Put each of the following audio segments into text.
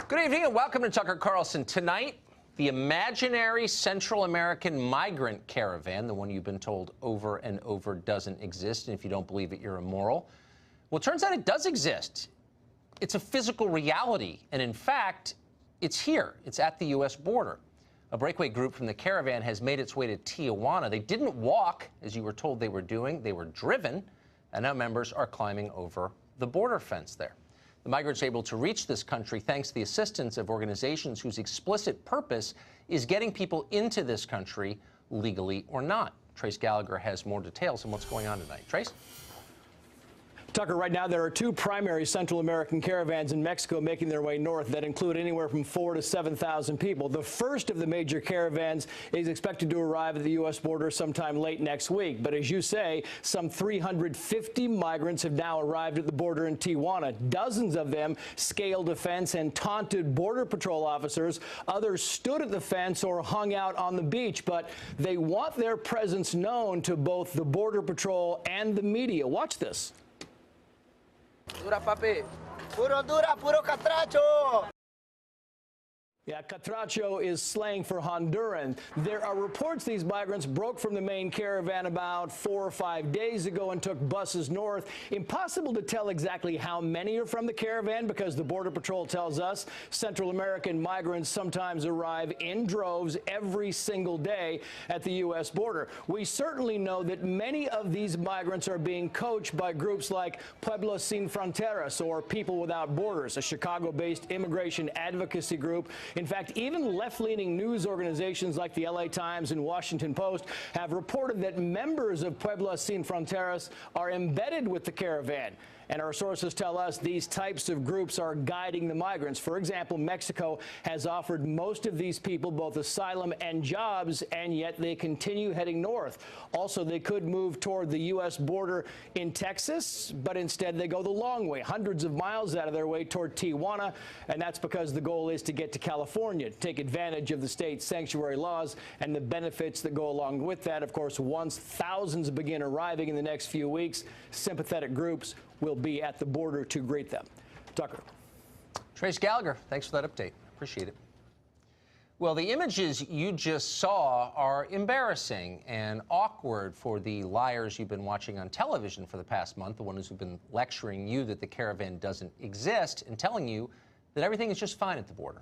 Good evening and welcome to Tucker Carlson. Tonight, the imaginary Central American migrant caravan, the one you've been told over and over doesn't exist, and if you don't believe it, you're immoral. Well, it turns out it does exist. It's a physical reality, and in fact, it's here. It's at the U.S. border. A breakaway group from the caravan has made its way to Tijuana. They didn't walk, as you were told they were doing. They were driven, and now members are climbing over the border fence there. The migrants are able to reach this country thanks to the assistance of organizations whose explicit purpose is getting people into this country legally or not. Trace Gallagher has more details on what's going on tonight. Trace? Tucker, right now there are two primary Central American caravans in Mexico making their way north that include anywhere from 4,000 to 7,000 people. The first of the major caravans is expected to arrive at the U.S. border sometime late next week. But as you say, some 350 migrants have now arrived at the border in Tijuana. Dozens of them scaled a fence and taunted Border Patrol officers. Others stood at the fence or hung out on the beach. But they want their presence known to both the Border Patrol and the media. Watch this. Dura, papi. Puro dura, puro catracho. Yeah, catracho is slang for Honduran. There are reports these migrants broke from the main caravan about 4 or 5 days ago and took buses north. Impossible to tell exactly how many are from the caravan because the Border Patrol tells us Central American migrants sometimes arrive in droves every single day at the U.S. border. We certainly know that many of these migrants are being coached by groups like Pueblos Sin Fronteras or People Without Borders, a Chicago-based immigration advocacy group. In fact, even left-leaning news organizations like the LA Times and Washington Post have reported that members of Pueblos Sin Fronteras are embedded with the caravan. And our sources tell us these types of groups are guiding the migrants. For example, Mexico has offered most of these people both asylum and jobs, and yet they continue heading north. Also, they could move toward the U.S. border in Texas, but instead they go the long way, hundreds of miles out of their way toward Tijuana, and that's because the goal is to get to California, to take advantage of the state's sanctuary laws and the benefits that go along with that. Of course, once thousands begin arriving in the next few weeks, sympathetic groups will be at the border to greet them. Tucker. Trace Gallagher, thanks for that update. Appreciate it. Well, the images you just saw are embarrassing and awkward for the liars you've been watching on television for the past month, the ones who've been lecturing you that the caravan doesn't exist and telling you that everything is just fine at the border.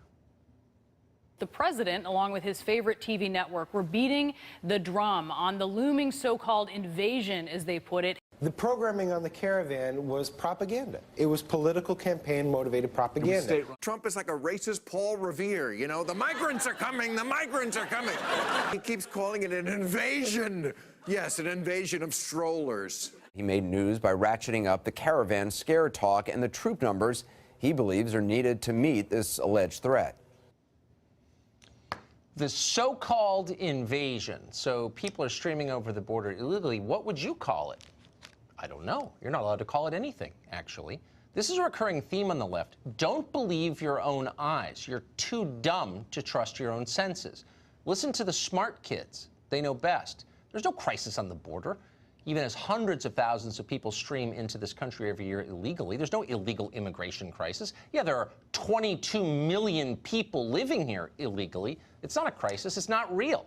The president, along with his favorite TV network, were beating the drum on the looming so-called invasion, as they put it. The programming on the caravan was propaganda. It was political campaign-motivated propaganda. Trump is like a racist Paul Revere, you know? The migrants are coming, the migrants are coming. He keeps calling it an invasion. Yes, an invasion of strollers. He made news by ratcheting up the caravan scare talk and the troop numbers he believes are needed to meet this alleged threat. The so-called invasion, so people are streaming over the border illegally, what would you call it? I don't know. You're not allowed to call it anything, actually. This is a recurring theme on the left. Don't believe your own eyes. You're too dumb to trust your own senses. Listen to the smart kids. They know best. There's no crisis on the border. Even as hundreds of thousands of people stream into this country every year illegally, there's no illegal immigration crisis. Yeah, there are 22 million people living here illegally. It's not a crisis. It's not real.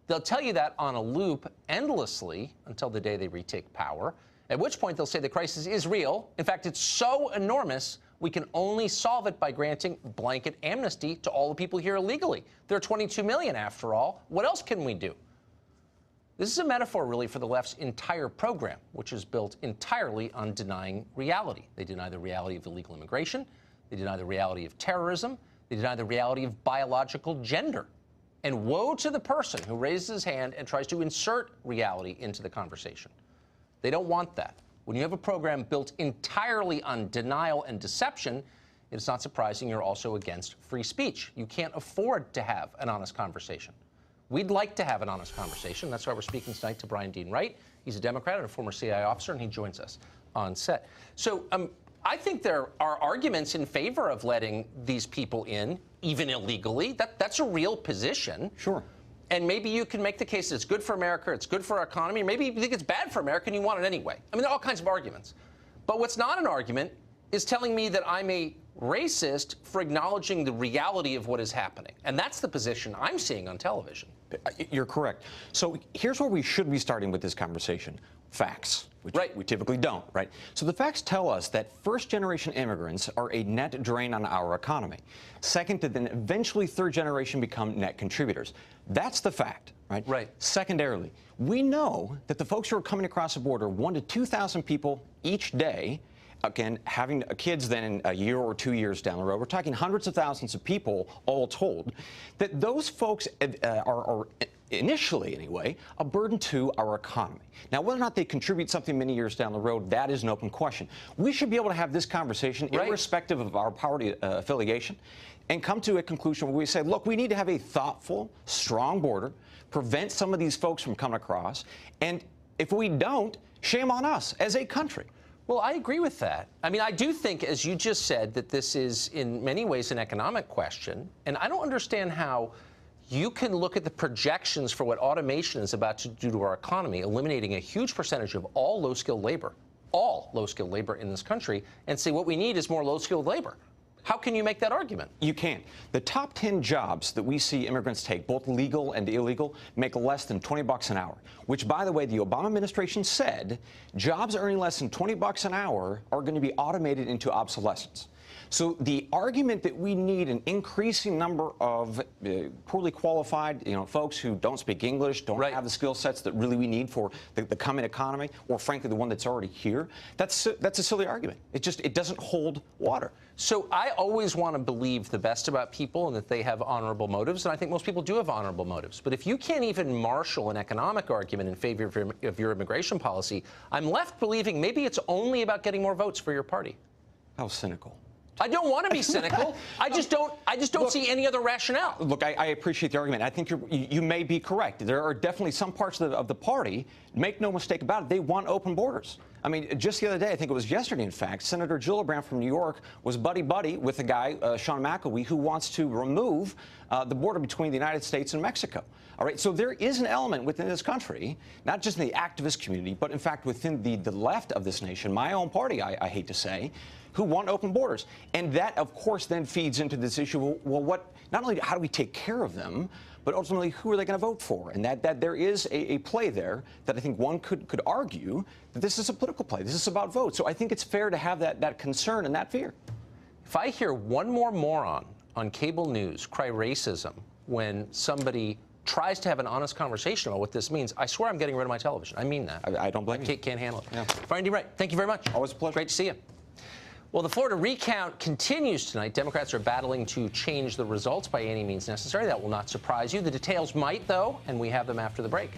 They'll tell you that on a loop endlessly until the day they retake power, at which point they'll say the crisis is real. In fact, it's so enormous, we can only solve it by granting blanket amnesty to all the people here illegally. There are 22 million, after all. What else can we do? This is a metaphor, really, for the left's entire program, which is built entirely on denying reality. They deny the reality of illegal immigration. They deny the reality of terrorism. They deny the reality of biological gender. And woe to the person who raises his hand and tries to insert reality into the conversation. They don't want that. When you have a program built entirely on denial and deception, it's not surprising you're also against free speech. You can't afford to have an honest conversation. We'd like to have an honest conversation. That's why we're speaking tonight to Brian Dean Wright. He's a Democrat and a former CIA officer, and he joins us on set. So I think there are arguments in favor of letting these people in, even illegally. That's a real position. Sure. And maybe you can make the case that it's good for America, it's good for our economy, or maybe you think it's bad for America and you want it anyway. I mean, there are all kinds of arguments. But what's not an argument is telling me that I'm a racist for acknowledging the reality of what is happening. And that's the position I'm seeing on television. You're correct. So here's where we should be starting with this conversation. Facts, which we typically don't, right? So the facts tell us that first-generation immigrants are a net drain on our economy. Second, to then eventually third-generation become net contributors. That's the fact, right? Right. Secondarily, we know that the folks who are coming across the border, 1,000 to 2,000 people each day, again, having kids then in a year or 2 years down the road, we're talking hundreds of thousands of people all told, that those folks are initially anyway, a burden to our economy. Now, whether or not they contribute something many years down the road, that is an open question. We should be able to have this conversation irrespective of our party affiliation and come to a conclusion where we say, look, we need to have a thoughtful, strong border, prevent some of these folks from coming across, and if we don't, shame on us as a country. Well, I agree with that. I mean, I do think, as you just said, that this is in many ways an economic question, and I don't understand how you can look at the projections for what automation is about to do to our economy, eliminating a huge percentage of all low-skilled labor in this country, and say what we need is more low-skilled labor. How can you make that argument? You can't. The top 10 jobs that we see immigrants take, both legal and illegal, make less than $20 an hour, which, by the way, the Obama administration said jobs earning less than $20 an hour are going to be automated into obsolescence. So the argument that we need an increasing number of poorly qualified, folks who don't speak English, don't have the skill sets that really we need for the coming economy, or frankly the one that's already here, that's a silly argument. It doesn't hold water. So I always want to believe the best about people and that they have honorable motives, and I think most people do have honorable motives. But if you can't even marshal an economic argument in favor of your immigration policy, I'm left believing maybe it's only about getting more votes for your party. How cynical. I don't want to be cynical. I just don't see any other rationale. Look, I appreciate the argument. I think you may be correct. There are definitely some parts of the party, make no mistake about it, they want open borders. I mean, just the other day, I think it was yesterday, in fact, Senator Gillibrand from New York was buddy-buddy with a guy, Sean McElwee, who wants to remove the border between the United States and Mexico. All right, so there is an element within this country, not just in the activist community, but in fact within the left of this nation, my own party, I hate to say, who want open borders. And that, of course, then feeds into this issue, well, not only how do we take care of them, but ultimately, who are they going to vote for? And that there is a play there that I think one could argue that this is a political play. This is about votes. So I think it's fair to have that concern and that fear. If I hear one more moron on cable news cry racism when somebody tries to have an honest conversation about what this means, I swear I'm getting rid of my television. I mean that. I don't blame you. Can't handle it. Yeah. Brian D. Wright, thank you very much. Always a pleasure. Great to see you. Well, the Florida recount continues tonight. Democrats are battling to change the results by any means necessary. That will not surprise you. The details might, though, and we have them after the break.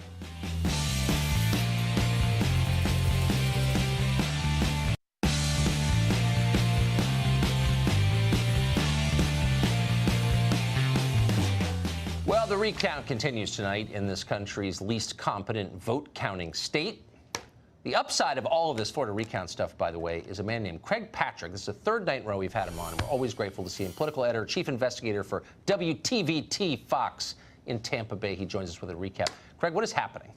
Well, the recount continues tonight in this country's least competent vote-counting state. The upside of all of this Florida recount stuff, by the way, is a man named Craig Patrick. This is the third night in a row we've had him on, and we're always grateful to see him. Political editor, chief investigator for WTVT Fox in Tampa Bay. He joins us with a recap. Craig, what is happening?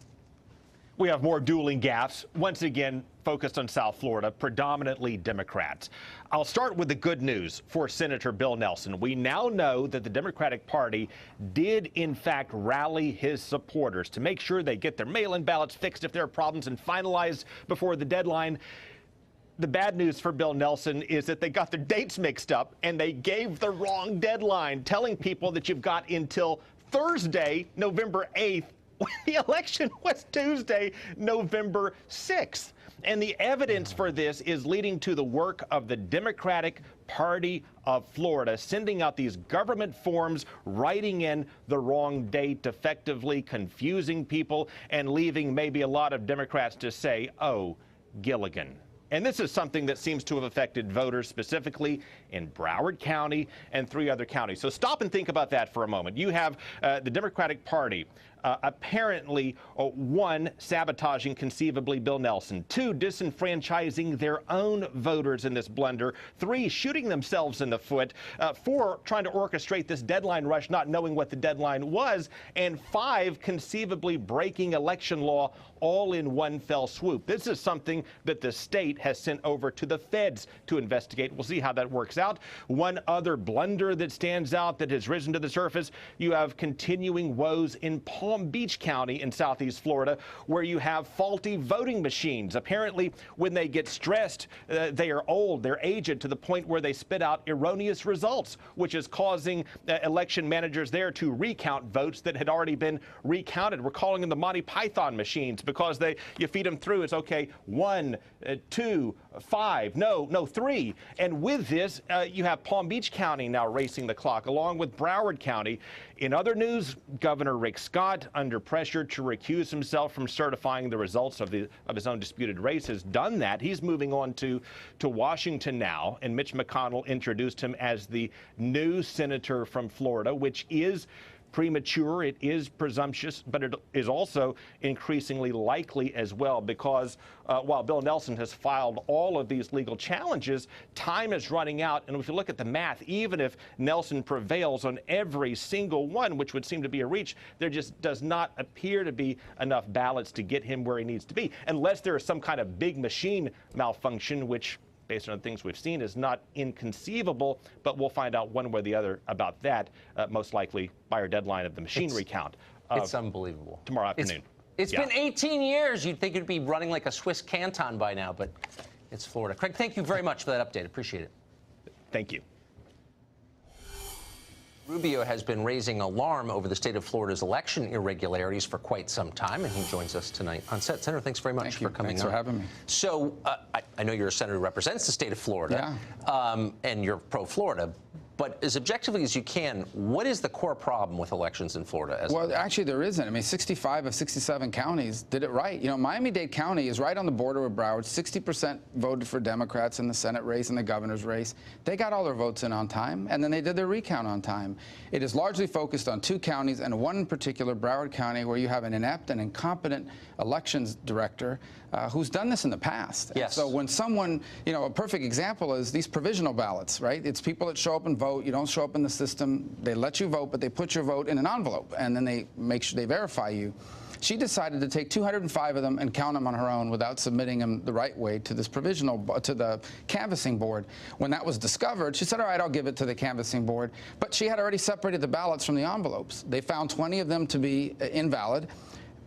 We have more dueling gaffes, once again focused on South Florida, predominantly Democrats. I'll start with the good news for Senator Bill Nelson. We now know that the Democratic Party did, in fact, rally his supporters to make sure they get their mail-in ballots fixed if there are problems and finalized before the deadline. The bad news for Bill Nelson is that they got their dates mixed up and they gave the wrong deadline, telling people that you've got until Thursday, November 8th, when the election was Tuesday, November 6th. And the evidence for this is leading to the work of the Democratic Party of Florida, sending out these government forms, writing in the wrong date, effectively confusing people, and leaving maybe a lot of Democrats to say, oh, Gilligan. And this is something that seems to have affected voters specifically in Broward County and 3 other counties. So stop and think about that for a moment. You have the Democratic Party apparently, 1, sabotaging conceivably Bill Nelson, 2, disenfranchising their own voters in this blunder, 3, shooting themselves in the foot, 4, trying to orchestrate this deadline rush, not knowing what the deadline was, and 5, conceivably breaking election law all in one fell swoop. This is something that the state state has sent over to the feds to investigate. We'll see how that works out. One other blunder that stands out that has risen to the surface, you have continuing woes in Palm Beach County in southeast Florida, where you have faulty voting machines. Apparently, when they get stressed, they are old, they're aged to the point where they spit out erroneous results, which is causing election managers there to recount votes that had already been recounted. We're calling them the Monty Python machines because you feed them through. It's okay, 1, 2, 5, no, 3. And with this, you have Palm Beach County now racing the clock, along with Broward County. In other news, Governor Rick Scott, under pressure to recuse himself from certifying the results of his own disputed race, has done that. He's moving on to Washington now, and Mitch McConnell introduced him as the new senator from Florida, which is premature, it is presumptuous, but it is also increasingly likely as well, because while Bill Nelson has filed all of these legal challenges, time is running out. And if you look at the math, even if Nelson prevails on every single one, which would seem to be a reach, there just does not appear to be enough ballots to get him where he needs to be, unless there is some kind of big machine malfunction, which, based on things we've seen, is not inconceivable, but we'll find out one way or the other about that, most likely by our deadline of the machine recount. It's unbelievable. Tomorrow afternoon. It's been 18 years. You'd think it'd be running like a Swiss canton by now, but it's Florida. Craig, thank you very much for that update. Appreciate it. Thank you. Rubio has been raising alarm over the state of Florida's election irregularities for quite some time, and he joins us tonight on set. Senator, thanks very much for coming on. Thanks for having me. So I know you're a senator who represents the state of Florida, and you're pro-Florida. But as objectively as you can, what is the core problem with elections in Florida? Well, actually, there isn't. I mean, 65 of 67 counties did it right. You know, Miami-Dade County is right on the border with Broward. 60% voted for Democrats in the Senate race and the governor's race. They got all their votes in on time, and then they did their recount on time. It is largely focused on 2 counties, and one in particular, Broward County, where you have an inept and incompetent elections director who's done this in the past. Yes. And so when someone, you know, a perfect example is these provisional ballots, right? It's people that show up and vote. You don't show up in the system. They let you vote, but they put your vote in an envelope, and then they make sure they verify you. She decided to take 205 of them and count them on her own without submitting them the right way to this to the canvassing board. When that was discovered, she said, all right, I'll give it to the canvassing board. But she had already separated the ballots from the envelopes. They found 20 of them to be invalid.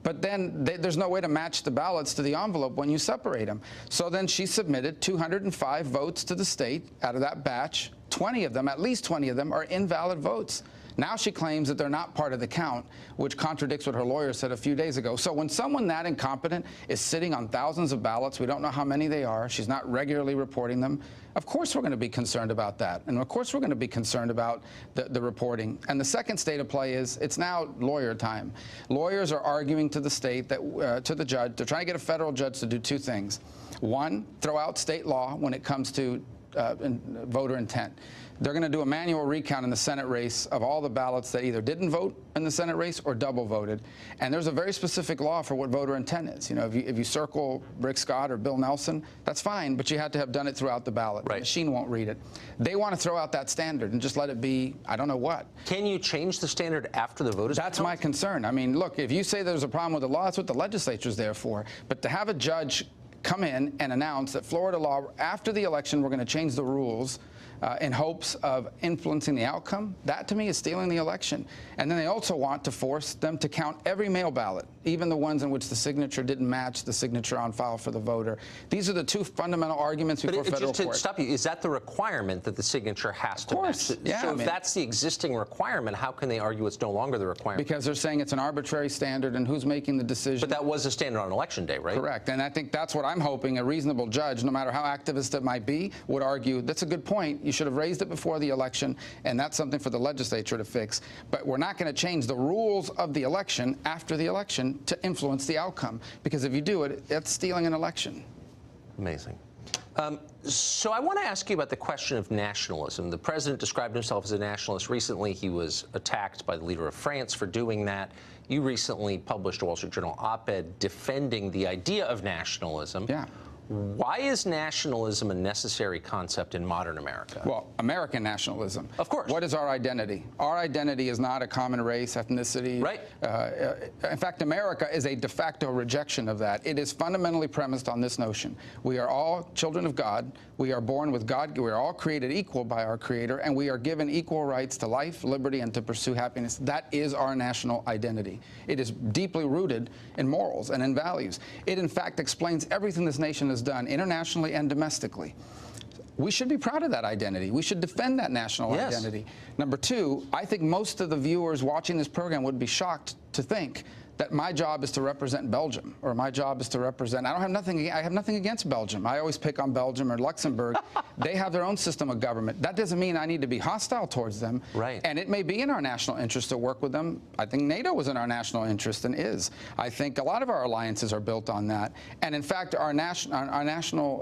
But then there's no way to match the ballots to the envelope when you separate them. So then she submitted 205 votes to the state out of that batch. 20 of them, at least 20 of them, are invalid votes. Now she claims that they're not part of the count, which contradicts what her lawyer said a few days ago. So when someone that incompetent is sitting on thousands of ballots, we don't know how many they are, she's not regularly reporting them, of course we're going to be concerned about that. And of course we're going to be concerned about the reporting. And the second state of play is it's now lawyer time. Lawyers are arguing to the state, that to the judge, they're trying to get a federal judge to do 2 things. One, throw out state law when it comes to voter intent. They're going to do a manual recount in the Senate race of all the ballots that either didn't vote in the Senate race or double voted. And there's a very specific law for what voter intent is. You know, if you circle Rick Scott or Bill Nelson, that's fine, but you had to have done it throughout the ballot. Right. The machine won't read it. They want to throw out that standard and just let it be, I don't know what. Can you change the standard after the vote is That's my concern. I mean, look, if you say there's a problem with the law, that's what the legislature's there for. But to have a judge come in and announce that Florida law, after the election, we're going to change the rules in hopes of influencing the outcome, that to me is stealing the election. And then they also want to force them to count every mail ballot, even the ones in which the signature didn't match the signature on file for the voter. These are the 2 fundamental arguments before federal court. Just to stop you, is that the requirement that the signature has to match? Yeah, so if that's the existing requirement, how can they argue it's no longer the requirement? Because they're saying it's an arbitrary standard, and who's making the decision? But that was a standard on Election Day, right? Correct. And I think that's what I'm hoping a reasonable judge, no matter how activist it might be, would argue, that's a good point. You should have raised it before the election, and that's something for the legislature to fix. But we're not going to change the rules of the election after the election to influence the outcome, because if you do it, it's stealing an election. Amazing. So I want to ask you about the question of nationalism. The president described himself as a nationalist recently. He was attacked by the leader of France for doing that. You recently published a Wall Street Journal op-ed defending the idea of nationalism. Yeah. Why is nationalism a necessary concept in modern America? Well, American nationalism. Of course. What is our identity? Our identity is not a common race, ethnicity. Right. In fact, America is a de facto rejection of that. It is fundamentally premised on this notion. We are all children of God. We are born with God. We are all created equal by our Creator, and we are given equal rights to life, liberty, and to pursue happiness. That is our national identity. It is deeply rooted in morals and in values. It, in fact, explains everything this nation has done internationally and domestically. We should be proud of that identity. We should defend that national identity. Number two, I think most of the viewers watching this program would be shocked to think that my job is to represent Belgium, or my job is to represent, I have nothing against Belgium. I always pick on Belgium or Luxembourg. They have their own system of government. That doesn't mean I need to be hostile towards them. Right. And it may be in our national interest to work with them. I think NATO was in our national interest and is. I think a lot of our alliances are built on that. And in fact, our national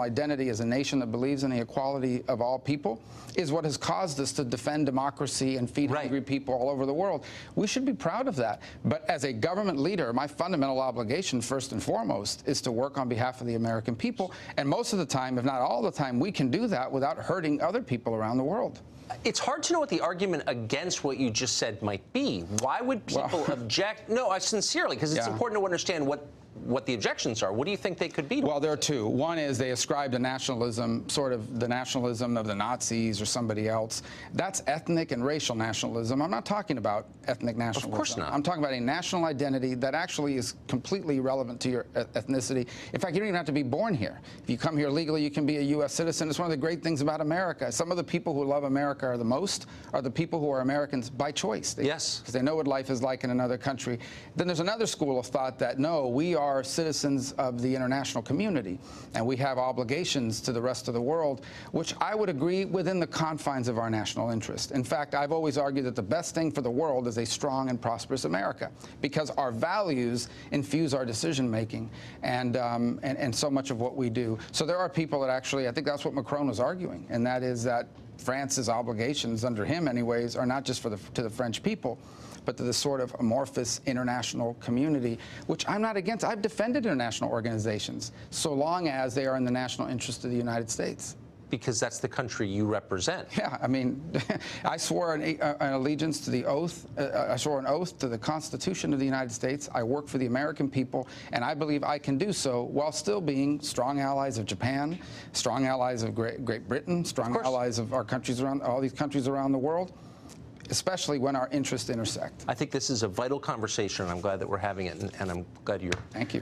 identity as a nation that believes in the equality of all people is what has caused us to defend democracy and feed hungry people all over the world. We should be proud of that. But as a government leader, my fundamental obligation, first and foremost, is to work on behalf of the American people. And most of the time, if not all the time, we can do that without hurting other people around the world. It's hard to know what the argument against what you just said might be. Why would people object? No, sincerely, because it's important to understand what the objections are. What do you think they could be? Well, there are two. One is they ascribe to nationalism, sort of the nationalism of the Nazis or somebody else. That's ethnic and racial nationalism. I'm not talking about ethnic nationalism. Of course not. I'm talking about a national identity that actually is completely irrelevant to your ethnicity. In fact, you don't even have to be born here. If you come here legally, you can be a U.S. citizen. It's one of the great things about America. Some of the people who love America are the most are the people who are Americans by choice. Because they know what life is like in another country. Then there's another school of thought that, no, we are citizens of the international community, and we have obligations to the rest of the world, which I would agree within the confines of our national interest. In fact, I've always argued that the best thing for the world is a strong and prosperous America, because our values infuse our decision-making and so much of what we do. So there are people that actually, I think that's what Macron was arguing, and that is that France's obligations, under him anyways, are not just to the French people, but to this sort of amorphous international community, which I'm not against. I've defended international organizations so long as they are in the national interest of the United States. Because that's the country you represent. Yeah, I mean, I swore an allegiance to the oath. I swore an oath to the Constitution of the United States. I work for the American people, and I believe I can do so while still being strong allies of Japan, strong allies of Great Britain, strong allies of our countries around, all these countries around the world, especially when our interests intersect. I think this is a vital conversation, and I'm glad that we're having it, and I'm glad you're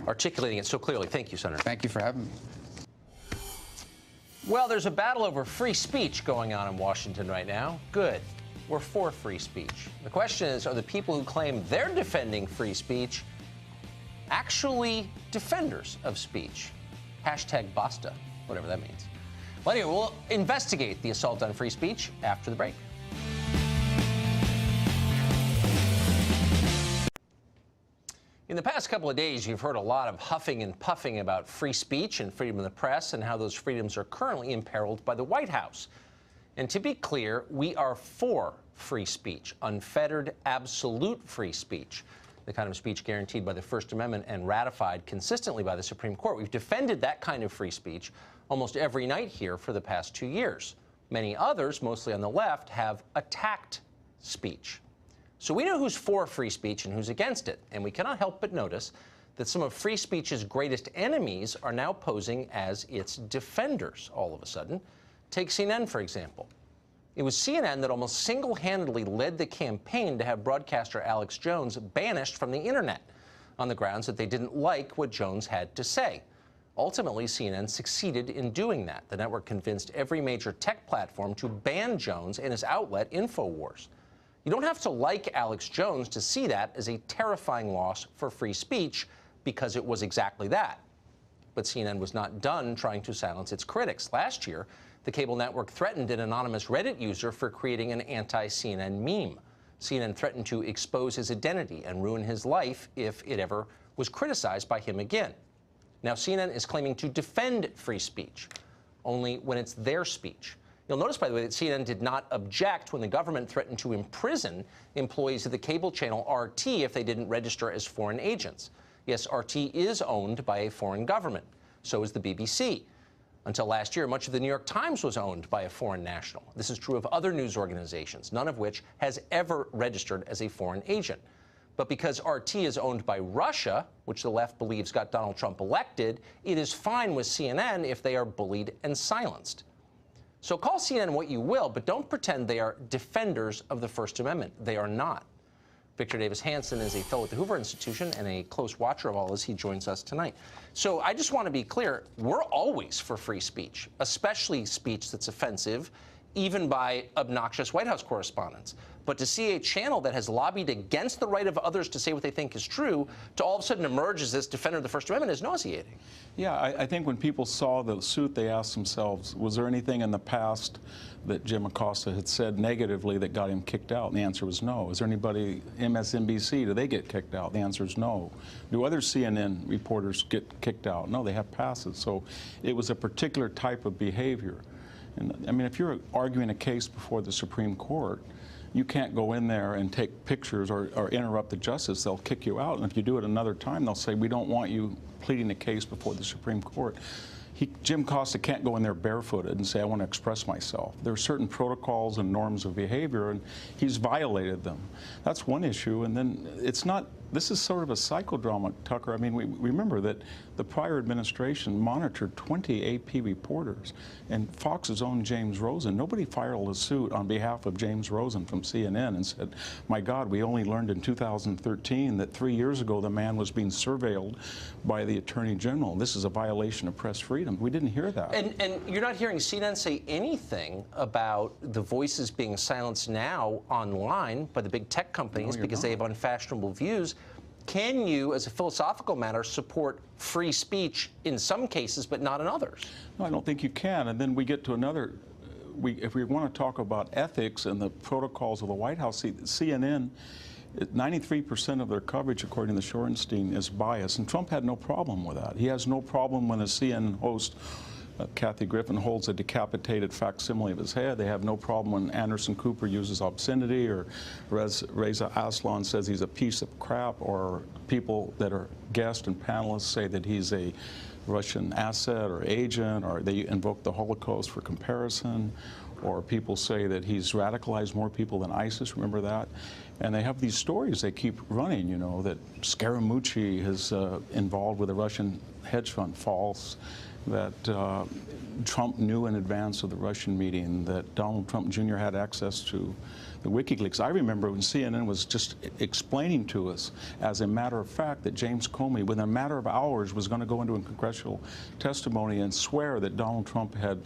articulating it so clearly. Thank you, Senator. Thank you for having me. Well, there's a battle over free speech going on in Washington right now. Good. We're for free speech. The question is, are the people who claim they're defending free speech actually defenders of speech? Hashtag Basta, whatever that means. Well, anyway, we'll investigate the assault on free speech after the break. In the past couple of days, you've heard a lot of huffing and puffing about free speech and freedom of the press and how those freedoms are currently imperiled by the White House. And to be clear, we are for free speech, unfettered, absolute free speech, the kind of speech guaranteed by the First Amendment and ratified consistently by the Supreme Court. We've defended that kind of free speech almost every night here for the past 2 years. Many others, mostly on the left, have attacked speech. So we know who's for free speech and who's against it, and we cannot help but notice that some of free speech's greatest enemies are now posing as its defenders all of a sudden. Take CNN, for example. It was CNN that almost single-handedly led the campaign to have broadcaster Alex Jones banished from the internet on the grounds that they didn't like what Jones had to say. Ultimately, CNN succeeded in doing that. The network convinced every major tech platform to ban Jones and his outlet, InfoWars. You don't have to like Alex Jones to see that as a terrifying loss for free speech, because it was exactly that. But CNN was not done trying to silence its critics. Last year, the cable network threatened an anonymous Reddit user for creating an anti-CNN meme. CNN threatened to expose his identity and ruin his life if it ever was criticized by him again. Now, CNN is claiming to defend free speech, only when it's their speech. You'll notice, by the way, that CNN did not object when the government threatened to imprison employees of the cable channel RT if they didn't register as foreign agents. Yes, RT is owned by a foreign government. So is the BBC. Until last year, much of the New York Times was owned by a foreign national. This is true of other news organizations, none of which has ever registered as a foreign agent. But because RT is owned by Russia, which the left believes got Donald Trump elected, it is fine with CNN if they are bullied and silenced. So call CNN what you will, but don't pretend they are defenders of the First Amendment. They are not. Victor Davis Hanson is a fellow at the Hoover Institution and a close watcher of all as he joins us tonight. So I just want to be clear, we're always for free speech, especially speech that's offensive, even by obnoxious White House correspondents. But to see a channel that has lobbied against the right of others to say what they think is true to all of a sudden emerge as this defender of the First Amendment is nauseating. Yeah, I think when people saw the suit, they asked themselves, was there anything in the past that Jim Acosta had said negatively that got him kicked out? And the answer was no. Is there anybody, MSNBC, do they get kicked out? The answer is no. Do other CNN reporters get kicked out? No, they have passes. So it was a particular type of behavior. And I mean, if you're arguing a case before the Supreme Court, you can't go in there and take pictures or interrupt the justice. They'll kick you out. And if you do it another time, they'll say, we don't want you pleading a case before the Supreme Court. Jim Acosta can't go in there barefooted and say, I want to express myself. There are certain protocols and norms of behavior, and he's violated them. That's one issue. And then it's not, this is sort of a psychodrama, Tucker. I mean, we remember that the prior administration monitored 20 AP reporters, and Fox's own James Rosen. Nobody filed a suit on behalf of James Rosen from CNN and said, my God, we only learned in 2013 that 3 years ago the man was being surveilled by the Attorney General. This is a violation of press freedom. We didn't hear that. And you're not hearing CNN say anything about the voices being silenced now online by the big tech companies because they have unfashionable views. Can you, as a philosophical matter, support free speech in some cases but not in others? No, I don't think you can. And then we get to another, if we want to talk about ethics and the protocols of the White House, CNN, 93% of their coverage, according to Shorenstein, is biased. And Trump had no problem with that. He has no problem when a CNN host, Kathy Griffin, holds a decapitated facsimile of his head. They have no problem when Anderson Cooper uses obscenity, or Reza Aslan says he's a piece of crap, or people that are guests and panelists say that he's a Russian asset or agent, or they invoke the Holocaust for comparison, or people say that he's radicalized more people than ISIS, remember that? And they have these stories they keep running, you know, that Scaramucci is involved with a Russian hedge fund, false, that Trump knew in advance of the Russian meeting, that Donald Trump Jr. had access to the WikiLeaks. I remember when CNN was just explaining to us, as a matter of fact, that James Comey, within a matter of hours, was going to go into a congressional testimony and swear that Donald Trump had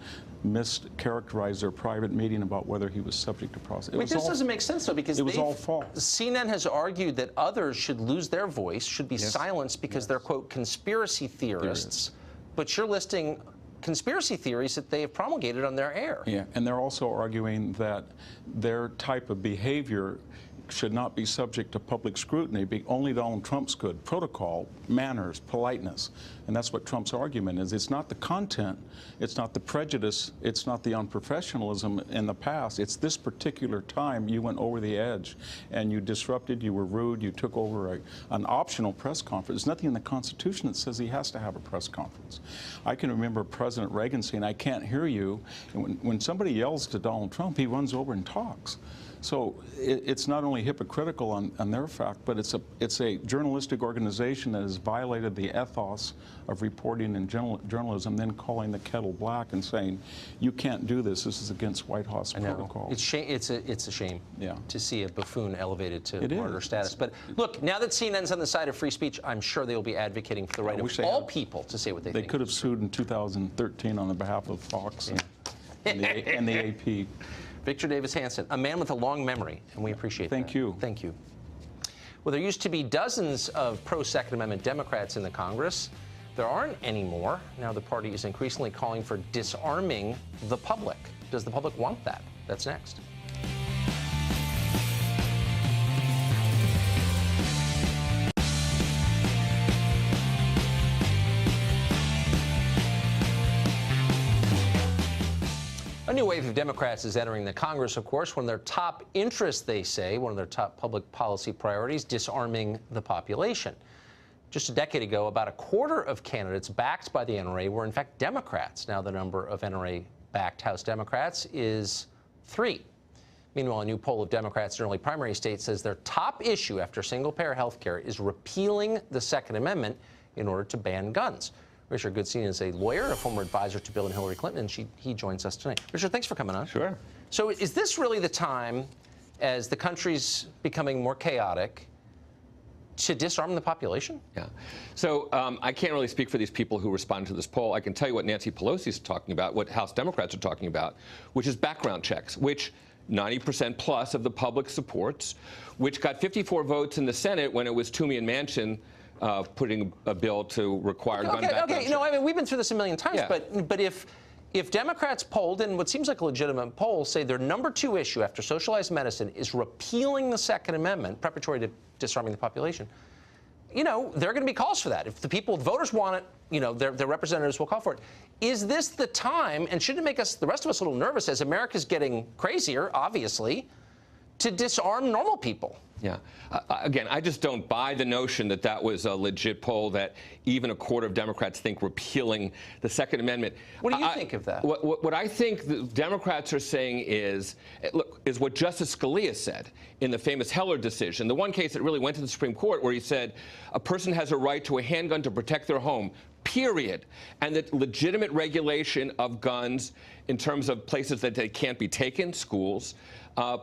mischaracterized their private meeting about whether he was subject to process. Wait, this doesn't make sense, though, because it was all false. CNN has argued that others should lose their voice, should be silenced because they're, quote, conspiracy theorists. But you're listing conspiracy theories that they have promulgated on their air. Yeah, and they're also arguing that their type of behavior should not be subject to public scrutiny. Only Donald Trump's good. Protocol, manners, politeness. And that's what Trump's argument is. It's not the content, it's not the prejudice, it's not the unprofessionalism in the past. It's this particular time you went over the edge and you disrupted, you were rude, you took over an optional press conference. There's nothing in the Constitution that says he has to have a press conference. I can remember President Reagan saying, I can't hear you. And when somebody yells to Donald Trump, he runs over and talks. So it's not only hypocritical on their fact, but it's a journalistic organization that has violated the ethos of reporting and journalism, then calling the kettle black and saying, you can't do this. This is against White House protocol. It's a shame to see a buffoon elevated to martyr status. But look, now that CNN's on the side of free speech, I'm sure they will be advocating for the right of all people to say what they think. They could have sued in 2013 on behalf of Fox and the AP. Victor Davis Hanson, a man with a long memory, and we appreciate that. Thank you. Thank you. Well, there used to be dozens of pro-Second Amendment Democrats in the Congress. There aren't anymore. Now the party is increasingly calling for disarming the public. Does the public want that? That's next. A new wave of Democrats is entering the Congress, of course. One of their top interests, they say, one of their top public policy priorities, disarming the population. Just a decade ago, about a quarter of candidates backed by the NRA were in fact Democrats. Now the number of NRA-backed House Democrats is 3. Meanwhile, a new poll of Democrats in early primary states says their top issue after single-payer health care is repealing the Second Amendment in order to ban guns. Richard Goodstein is a lawyer, a former advisor to Bill and Hillary Clinton, and he joins us tonight. Richard, thanks for coming on. Sure. So is this really the time, as the country's becoming more chaotic, to disarm the population? Yeah. So I can't really speak for these people who responded to this poll. I can tell you what Nancy Pelosi is talking about, what House Democrats are talking about, which is background checks, which 90% plus of the public supports, which got 54 votes in the Senate when it was Toomey and Manchin putting a bill to require gun background checks. No, I mean, we've been through this a million times, Yeah. but if Democrats polled in what seems like a legitimate poll say their number 2 issue after socialized medicine is repealing the Second Amendment, preparatory to disarming the population, you know, there are going to be calls for that. If the people, the voters want it, you know, their representatives will call for it. Is this the time, and shouldn't it make us, the rest of us, a little nervous as America's getting crazier, obviously, to disarm normal people? Yeah. Again, I just don't buy the notion that that was a legit poll, that even a quarter of Democrats think repealing the Second Amendment. What do you think of that? What I think the Democrats are saying is, look, is what Justice Scalia said in the famous Heller decision, the one case that really went to the Supreme Court, where he said a person has a right to a handgun to protect their home, period, and that legitimate regulation of guns in terms of places that they can't be taken, schools,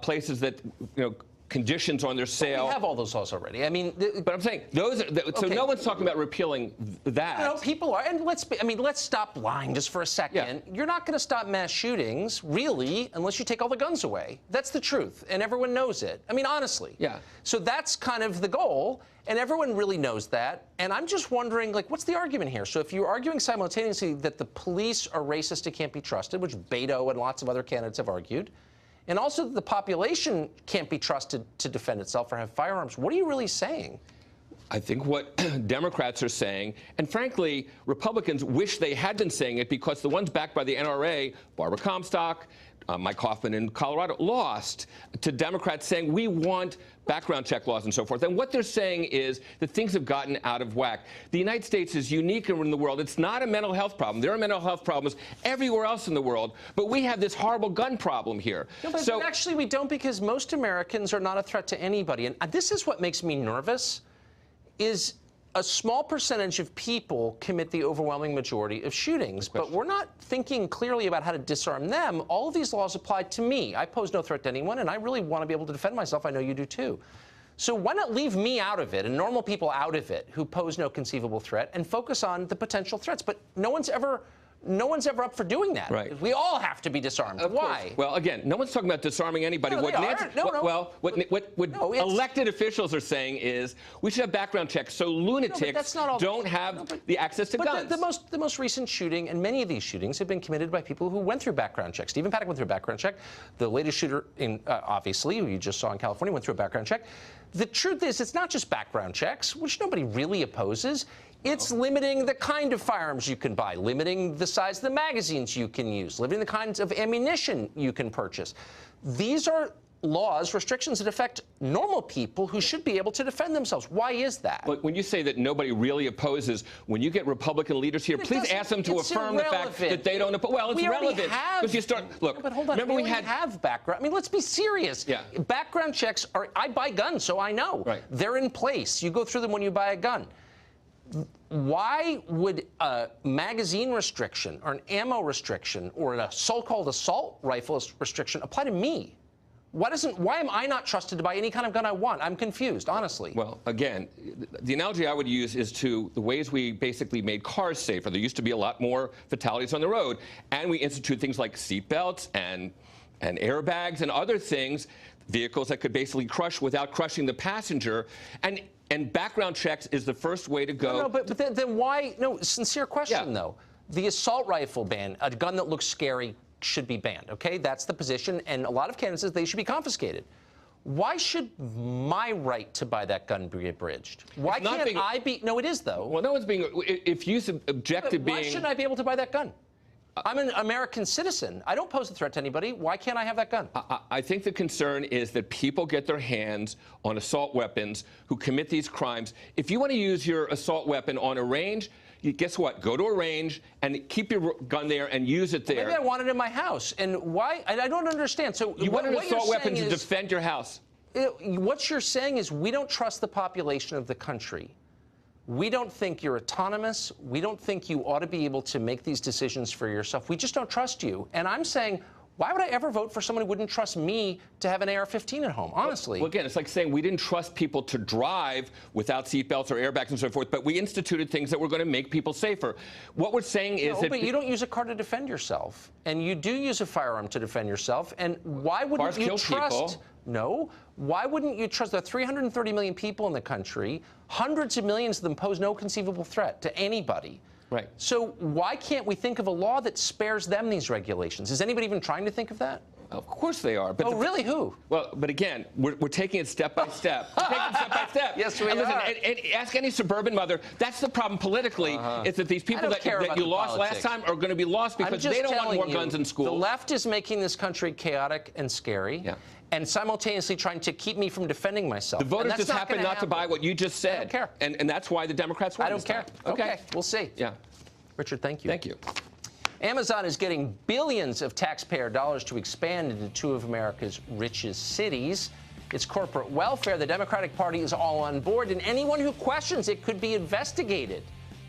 places that, you know, conditions on their sale. But we have all those laws already. I mean, but I'm saying those are so okay. No one's talking about repealing that. No, people are, and let's stop lying just for a second. Yeah. You're not going to stop mass shootings, really, unless you take all the guns away. That's the truth, and everyone knows it. I mean, honestly. Yeah. So that's kind of the goal, and everyone really knows that. And I'm just wondering, like, what's the argument here? So if you're arguing simultaneously that the police are racist and can't be trusted, which Beto and lots of other candidates have argued, and also that the population can't be trusted to defend itself or have firearms, what are you really saying? I think what Democrats are saying, and frankly, Republicans wish they had been saying it, because the ones backed by the NRA, Barbara Comstock, Mike Hoffman in Colorado, lost to Democrats saying we want background check laws and so forth. And what they're saying is that things have gotten out of whack. The United States is unique in the world. It's not a mental health problem. There are mental health problems everywhere else in the world, but we have this horrible gun problem here. No, but actually we don't, because most Americans are not a threat to anybody. And this is what makes me nervous, is a small percentage of people commit the overwhelming majority of shootings, but we're not thinking clearly about how to disarm them. All of these laws apply to me. I pose no threat to anyone, and I really want to be able to defend myself. I know you do too. So why not leave me out of it and normal people out of it who pose no conceivable threat, and focus on the potential threats? But no one's ever up for doing that. Right. We all have to be disarmed. Why? Well, again, no one's talking about disarming anybody. No, What elected officials are saying is we should have background checks so lunatics don't have the access to guns. The most recent shooting, and many of these shootings have been committed by people who went through background checks. Stephen Paddock went through a background check. The latest shooter, obviously, who you just saw in California, went through a background check. The truth is, it's not just background checks, which nobody really opposes. It's limiting the kind of firearms you can buy, limiting the size of the magazines you can use, limiting the kinds of ammunition you can purchase. These are laws, restrictions that affect normal people who should be able to defend themselves. Why is that? Look, when you say that nobody really opposes, when you get Republican leaders here, please ask them to affirm the fact that they don't oppose. Well, it's relevant. Because you start, look, but hold on, remember we have background. I mean, let's be serious. Yeah. Background checks are, I buy guns, so I know. Right. They're in place. You go through them when you buy a gun. Why would a magazine restriction or an ammo restriction or a so-called assault rifle restriction apply to me? Why am I not trusted to buy any kind of gun I want? I'm confused, honestly. Well, again, the analogy I would use is to the ways we basically made cars safer. There used to be a lot more fatalities on the road, and we instituted things like seatbelts and airbags and other things, vehicles that could basically crush without crushing the passenger. And background checks is the first way to go. No, but then why? No, sincere question, though. The assault rifle ban, a gun that looks scary, should be banned, okay? That's the position, and a lot of candidates say they should be confiscated. Why should my right to buy that gun be abridged? Why can't I be? No, it is, though. Well, no one's being. If you object to being. Why shouldn't I be able to buy that gun? I'm an American citizen. I don't pose a threat to anybody. Why can't I have that gun? I think the concern is that people get their hands on assault weapons who commit these crimes. If you want to use your assault weapon on a range, guess what? Go to a range and keep your gun there and use it there. Maybe I want it in my house. And why? I don't understand. So you want an assault weapon to is, defend your house. What you're saying is we don't trust the population of the country. We don't think you're autonomous. We don't think you ought to be able to make these decisions for yourself. We just don't trust you. And I'm saying, why would I ever vote for someone who wouldn't trust me to have an AR-15 at home, honestly? Well, again, it's like saying we didn't trust people to drive without seatbelts or airbags and so forth, but we instituted things that were going to make people safer. What we're saying is that... but you don't use a car to defend yourself. And you do use a firearm to defend yourself. And why wouldn't you trust... People. No. Why wouldn't you trust? There are 330 million people in the country. Hundreds of millions of them pose no conceivable threat to anybody. Right. So why can't we think of a law that spares them these regulations? Is anybody even trying to think of that? Of course they are. But really? Who? Well, but again, we're taking it step by step. We're taking it step by step. Yes, we and listen, are. And ask any suburban mother. That's the problem politically, is that these people that you lost last time are going to be lost because they don't want more guns in school. The left is making this country chaotic and scary. Yeah. And simultaneously trying to keep me from defending myself. The voters just happen not to buy what you just said. I don't care. And that's why the Democrats won. I don't care. Okay, we'll see. Yeah. Richard, thank you. Thank you. Amazon is getting billions of taxpayer dollars to expand into two of America's richest cities. It's corporate welfare. The Democratic Party is all on board, and anyone who questions it could be investigated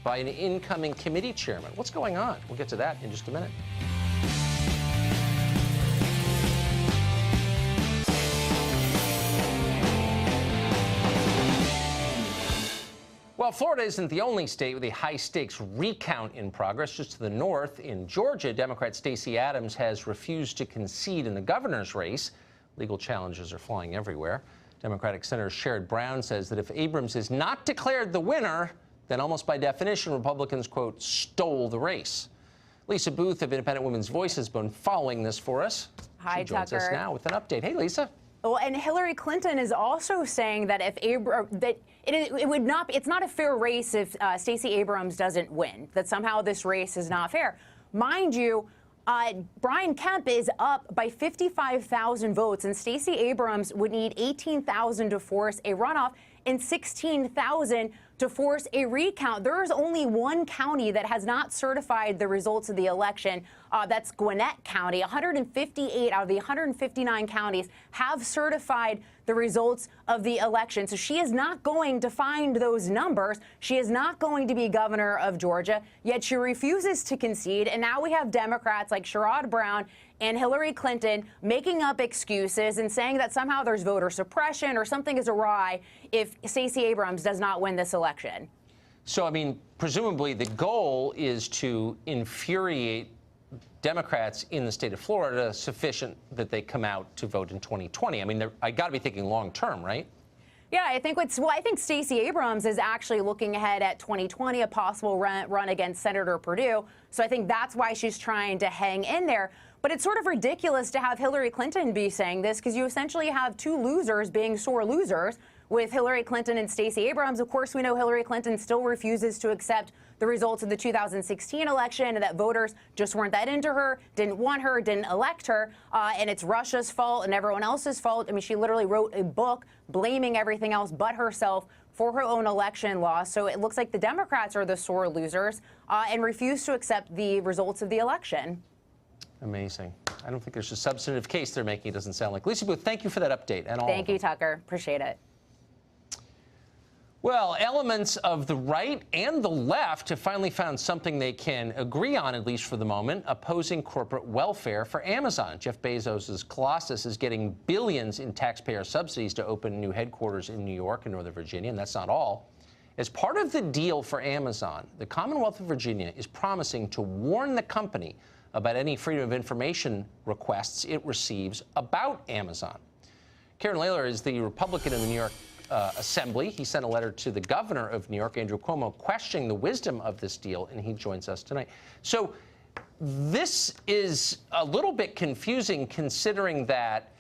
by an incoming committee chairman. What's going on? We'll get to that in just a minute. Well, Florida isn't the only state with a high-stakes recount in progress. Just to the north, in Georgia, Democrat Stacey Abrams has refused to concede in the governor's race. Legal challenges are flying everywhere. Democratic Senator Sherrod Brown says that if Abrams is not declared the winner, then almost by definition, Republicans, quote, stole the race. Lisa Booth of Independent Women's Voice has been following this for us. Hi, she joins us Tucker. now with an update. Hey, Lisa. Well, and Hillary Clinton is also saying that if it's not a fair race if Stacey Abrams doesn't win, that somehow this race is not fair. Mind you, Brian Kemp is up by 55,000 votes, and Stacey Abrams would need 18,000 to force a runoff and 16,000 to force a recount. There is only one county that has not certified the results of the election. That's Gwinnett County. 158 out of the 159 counties have certified the results of the election. So she is not going to find those numbers. She is not going to be governor of Georgia, yet she refuses to concede. And now we have Democrats like Sherrod Brown and Hillary Clinton making up excuses and saying that somehow there's voter suppression or something is awry if Stacey Abrams does not win this election. So, I mean, presumably the goal is to infuriate Democrats in the state of Florida sufficient that they come out to vote in 2020. I mean, I got to be thinking long term, right? Yeah, I think Stacey Abrams is actually looking ahead at 2020, a possible run against Senator Perdue. So I think that's why she's trying to hang in there. But it's sort of ridiculous to have Hillary Clinton be saying this, because you essentially have two losers being sore losers with Hillary Clinton and Stacey Abrams. Of course, we know Hillary Clinton still refuses to accept the results of the 2016 election, and that voters just weren't that into her, didn't want her, didn't elect her, and it's Russia's fault and everyone else's fault. I mean, she literally wrote a book blaming everything else but herself for her own election loss. So it looks like the Democrats are the sore losers and refuse to accept the results of the election. Amazing. I don't think there's a substantive case they're making, it doesn't sound like. Lisa Booth, thank you for that update. And all Thank you, Tucker. Appreciate it. Well, elements of the right and the left have finally found something they can agree on, at least for the moment, opposing corporate welfare for Amazon. Jeff Bezos' Colossus is getting billions in taxpayer subsidies to open new headquarters in New York and Northern Virginia, and that's not all. As part of the deal for Amazon, the Commonwealth of Virginia is promising to warn the company about any freedom of information requests it receives about Amazon. Karen Lehler is the Republican in the New York Assembly. He sent a letter to the governor of New York, Andrew Cuomo, questioning the wisdom of this deal, and he joins us tonight. So this is a little bit confusing, considering that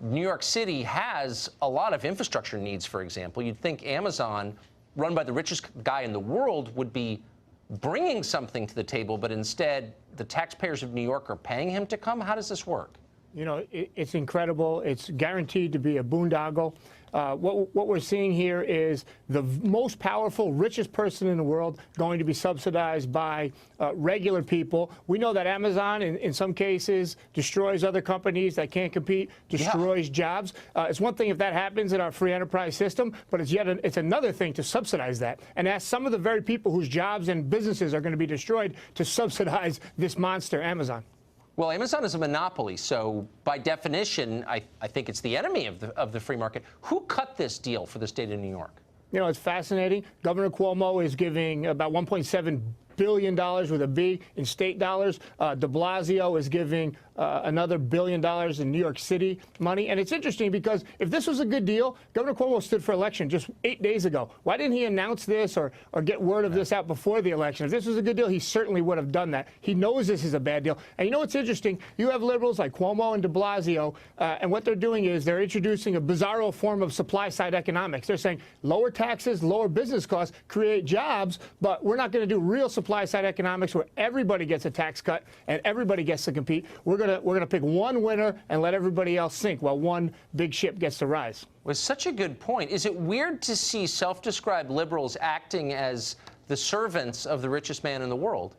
New York City has a lot of infrastructure needs, for example. You'd think Amazon, run by the richest guy in the world, would be bringing something to the table, but instead the taxpayers of New York are paying him to come? How does this work? You know, it's incredible. It's guaranteed to be a boondoggle. What we're seeing here is the most powerful, richest person in the world going to be subsidized by regular people. We know that Amazon, in some cases, destroys other companies that can't compete, destroys jobs. It's one thing if that happens in our free enterprise system, but it's another thing to subsidize that and ask some of the very people whose jobs and businesses are going to be destroyed to subsidize this monster, Amazon. Well, Amazon is a monopoly, so by definition, I think it's the enemy of the free market. Who cut this deal for the state of New York? You know, it's fascinating. Governor Cuomo is giving about $1.7 billion with a B in state dollars. De Blasio is giving another $1 billion in New York City money. And it's interesting because if this was a good deal, Governor Cuomo stood for election just 8 days ago. Why didn't he announce this or get word of this out before the election? If this was a good deal, he certainly would have done that. He knows this is a bad deal. And you know what's interesting? You have liberals like Cuomo and de Blasio, and what they're doing is they're introducing a bizarro form of supply-side economics. They're saying lower taxes, lower business costs, create jobs, but we're not going to do real supply-side economics where everybody gets a tax cut and everybody gets to compete. We're going to pick one winner and let everybody else sink while one big ship gets to rise. Was such a good point. Is it weird to see self-described liberals acting as the servants of the richest man in the world?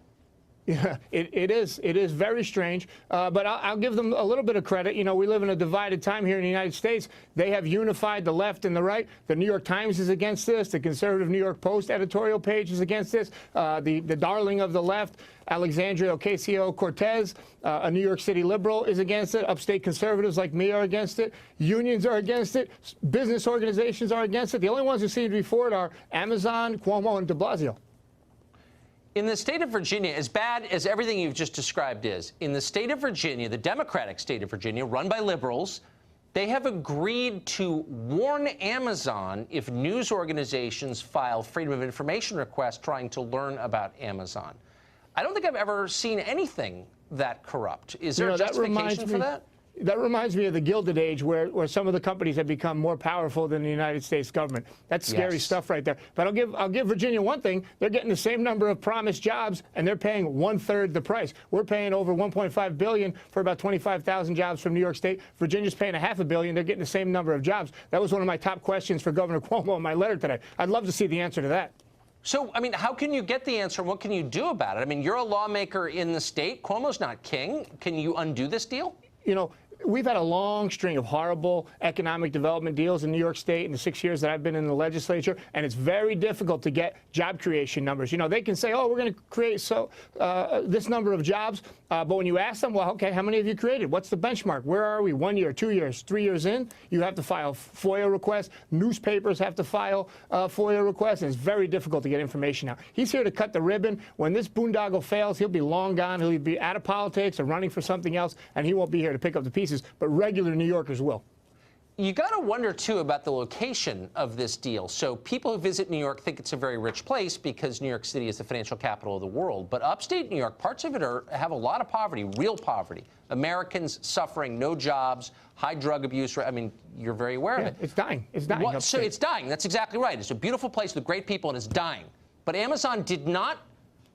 Yeah, it is. It is very strange, but I'll give them a little bit of credit. You know, we live in a divided time here in the United States. They have unified the left and the right. The New York Times is against this. The conservative New York Post editorial page is against this. The darling of the left, Alexandria Ocasio-Cortez, a New York City liberal, is against it. Upstate conservatives like me are against it. Unions are against it. Business organizations are against it. The only ones who seem to be for it are Amazon, Cuomo, and de Blasio. In the state of Virginia, as bad as everything you've just described is, in the state of Virginia, the Democratic state of Virginia, run by liberals, they have agreed to warn Amazon if news organizations file freedom of information requests trying to learn about Amazon. I don't think I've ever seen anything that corrupt. Is there a justification for that? That reminds me of the Gilded Age, where some of the companies have become more powerful than the United States government. That's scary stuff right there. But I'll give Virginia one thing. They're getting the same number of promised jobs, and they're paying 1/3 the price. We're paying over $1.5 billion for about 25,000 jobs from New York State. Virginia's paying $500 million. They're getting the same number of jobs. That was one of my top questions for Governor Cuomo in my letter today. I'd love to see the answer to that. So, I mean, how can you get the answer? What can you do about it? I mean, you're a lawmaker in the state. Cuomo's not king. Can you undo this deal? You know, we've had a long string of horrible economic development deals in New York State in the 6 years that I've been in the legislature, and it's very difficult to get job creation numbers. You know, they can say, oh, we're going to create this number of jobs, but when you ask them, well, okay, how many have you created? What's the benchmark? Where are we? 1 year, 2 years, 3 years in? You have to file FOIA requests. Newspapers have to file FOIA requests, and it's very difficult to get information out. He's here to cut the ribbon. When this boondoggle fails, he'll be long gone. He'll be out of politics or running for something else, and he won't be here to pick up the pieces, but regular New Yorkers will. You got to wonder, too, about the location of this deal. So people who visit New York think it's a very rich place because New York City is the financial capital of the world. But upstate New York, parts of it have a lot of poverty, real poverty. Americans suffering, no jobs, high drug abuse. I mean, you're very aware of it. It's dying. It's dying. So it's dying. That's exactly right. It's a beautiful place with great people, and it's dying. But Amazon did not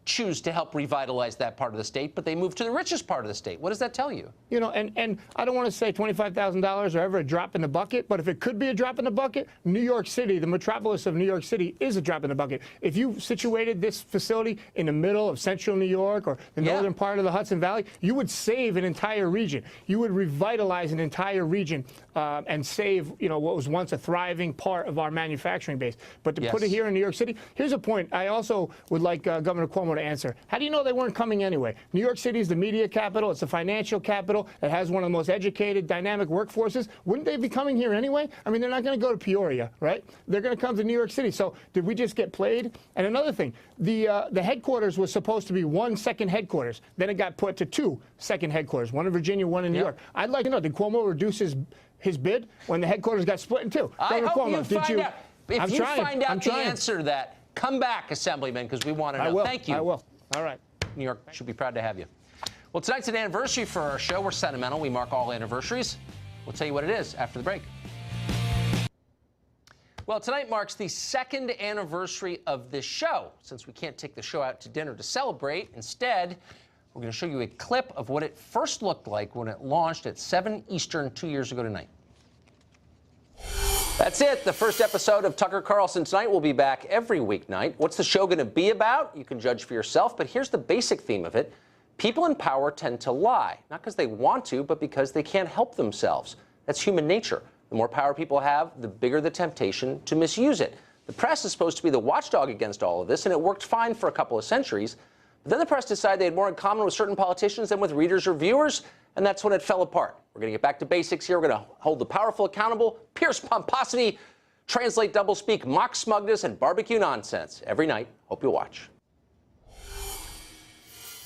choose to help revitalize that part of the state, but they moved to the richest part of the state. What does that tell you? You know, and I don't want to say $25,000 or ever a drop in the bucket, but if it could be a drop in the bucket, New York City, the metropolis of New York City, is a drop in the bucket. If you situated this facility in the middle of central New York or the northern part of the Hudson Valley, you would save an entire region. You would revitalize an entire region and save, you know, what was once a thriving part of our manufacturing base. But to put it here in New York City, here's a point I also would like Governor Cuomo to answer. How do you know they weren't coming anyway? New York City is the media capital. It's the financial capital. It has one of the most educated, dynamic workforces. Wouldn't they be coming here anyway? I mean, they're not going to go to Peoria, right? They're going to come to New York City. So did we just get played? And another thing, the headquarters was supposed to be 1 second headquarters. Then it got put to 2 second headquarters, one in Virginia, one in New York. I'd like to know, did Cuomo reduce his bid when the headquarters got split in 2? I hope Cuomo, you find out. If you find out the trying. answer to that, come back, Assemblyman, because we want to know. Thank you. I will. All right. New York should be proud to have you. Well, tonight's an anniversary for our show. We're sentimental. We mark all anniversaries. We'll tell you what it is after the break. Well, tonight marks the 2nd anniversary of this show. Since we can't take the show out to dinner to celebrate, instead, we're going to show you a clip of what it first looked like when it launched at 7 Eastern 2 years ago tonight. That's it. The first episode of Tucker Carlson Tonight will be back every weeknight. What's the show going to be about? You can judge for yourself, but here's the basic theme of it. People in power tend to lie, not because they want to, but because they can't help themselves. That's human nature. The more power people have, the bigger the temptation to misuse it. The press is supposed to be the watchdog against all of this, and it worked fine for a couple of centuries. But then the press decided they had more in common with certain politicians than with readers or viewers, and that's when it fell apart. We're going to get back to basics here. We're going to hold the powerful accountable, pierce pomposity, translate doublespeak, mock smugness, and barbecue nonsense every night. Hope you'll watch.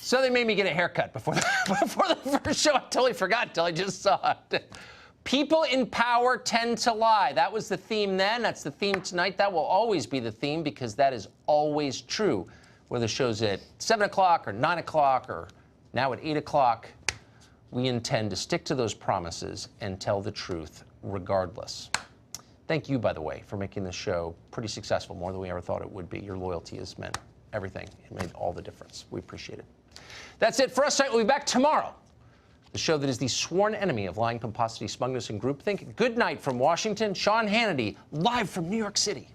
So they made me get a haircut before the first show. I totally forgot until I just saw it. People in power tend to lie. That was the theme then. That's the theme tonight. That will always be the theme because that is always true. Whether the show's at 7 o'clock or 9 o'clock or now at 8 o'clock, we intend to stick to those promises and tell the truth regardless. Thank you, by the way, for making this show pretty successful, more than we ever thought it would be. Your loyalty has meant everything. It made all the difference. We appreciate it. That's it for us tonight. We'll be back tomorrow. The show that is the sworn enemy of lying, pomposity, smugness, and groupthink. Good night from Washington. Sean Hannity, live from New York City.